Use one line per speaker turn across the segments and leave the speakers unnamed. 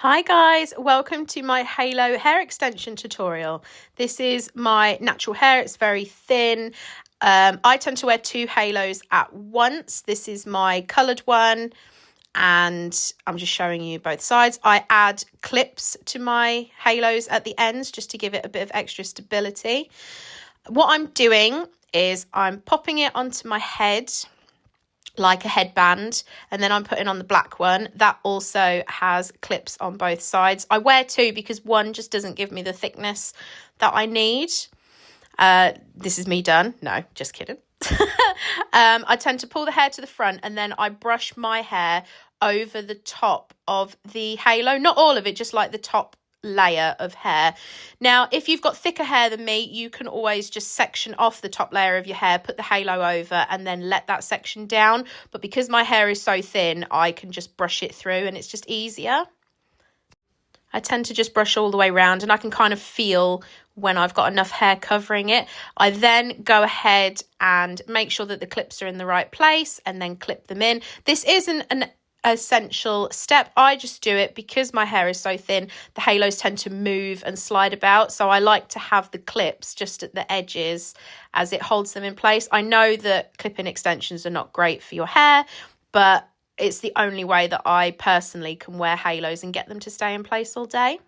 Hi guys, welcome to my Halo hair extension tutorial. This is my natural hair, it's very thin. I tend to wear two halos at once. This is my coloured one and I'm just showing you both sides. I add clips to my halos at the ends just to give it a bit of extra stability. What I'm doing is I'm popping it onto my head like a headband, and then I'm putting on the black one that also has clips on both sides. I wear two because one just doesn't give me the thickness that I need. This is me done. No, just kidding. I tend to pull the hair to the front and then I brush my hair over the top of the halo. Not all of it, just like the top layer of hair. Now, if you've got thicker hair than me, you can always just section off the top layer of your hair, put the halo over and then let that section down. But because my hair is so thin, I can just brush it through and it's just easier. I tend to just brush all the way around and I can kind of feel when I've got enough hair covering it. I then go ahead and make sure that the clips are in the right place and then clip them in. This isn't an essential step. I just do it because my hair is so thin. The halos tend to move and slide about, so I like to have the clips just at the edges as it holds them in place. I know that clip-in extensions are not great for your hair, but it's the only way that I personally can wear halos and get them to stay in place all day.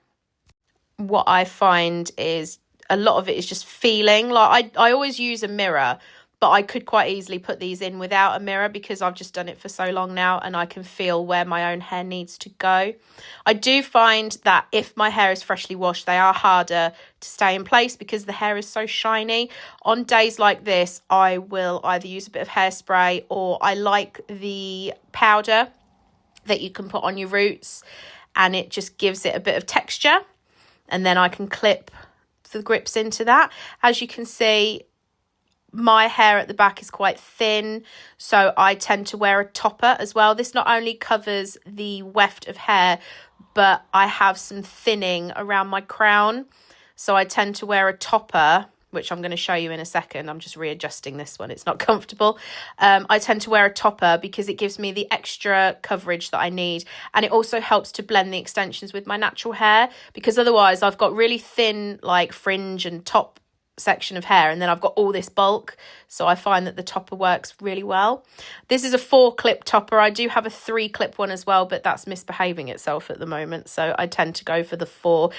What I find is a lot of it is just feeling. Like I always use a mirror, but I could quite easily put these in without a mirror because I've just done it for so long now and I can feel where my own hair needs to go. I do find that if my hair is freshly washed, they are harder to stay in place because the hair is so shiny. On days like this, I will either use a bit of hairspray or I like the powder that you can put on your roots and it just gives it a bit of texture, and then I can clip the grips into that. As you can see, my hair at the back is quite thin, so I tend to wear a topper as well. This not only covers the weft of hair, but I have some thinning around my crown, so I tend to wear a topper, which I'm going to show you in a second. I'm just readjusting this one, it's not comfortable. I tend to wear a topper because it gives me the extra coverage that I need, and it also helps to blend the extensions with my natural hair, because otherwise I've got really thin like fringe and top section of hair and then I've got all this bulk, so I find that the topper works really well. This is a 4-clip topper. I do have a 3-clip one as well, but that's misbehaving itself at the moment, so I tend to go for the 4.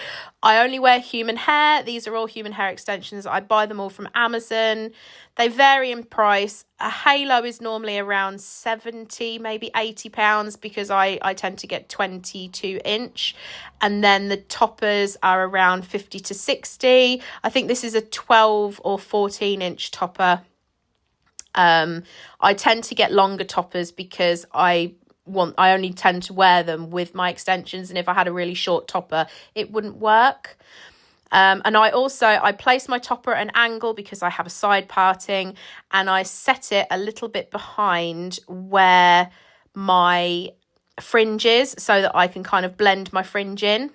I only wear human hair. These are all human hair extensions. I buy them all from Amazon. They vary in price. A halo is normally around 70, maybe 80 pounds because I tend to get 22 inch. And then the toppers are around 50 to 60. I think this is a 12 or 14 inch topper. I tend to get longer toppers because I only tend to wear them with my extensions, and if I had a really short topper, it wouldn't work. And I place my topper at an angle because I have a side parting, and I set it a little bit behind where my fringe is so that I can kind of blend my fringe in.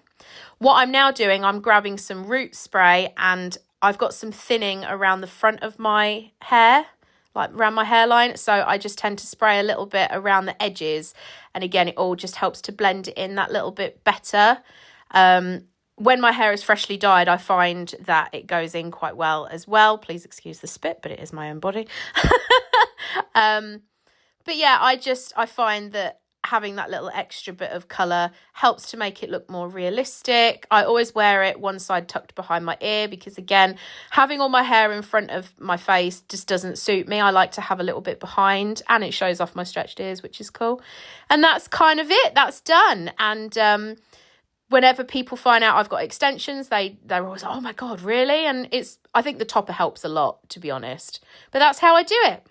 What I'm now doing, I'm grabbing some root spray and I've got some thinning around the front of my hair, like around my hairline, so I just tend to spray a little bit around the edges, and again it all just helps to blend it in that little bit better. When my hair is freshly dyed, I find that it goes in quite well as well. Please excuse the spit, but it is my own body. But yeah, I find that having that little extra bit of colour helps to make it look more realistic. I always wear it one side tucked behind my ear because, again, having all my hair in front of my face just doesn't suit me. I like to have a little bit behind, and it shows off my stretched ears, which is cool. And that's kind of it. That's done. And whenever people find out I've got extensions, they're always, oh my God, really? And I think the topper helps a lot, to be honest. But that's how I do it.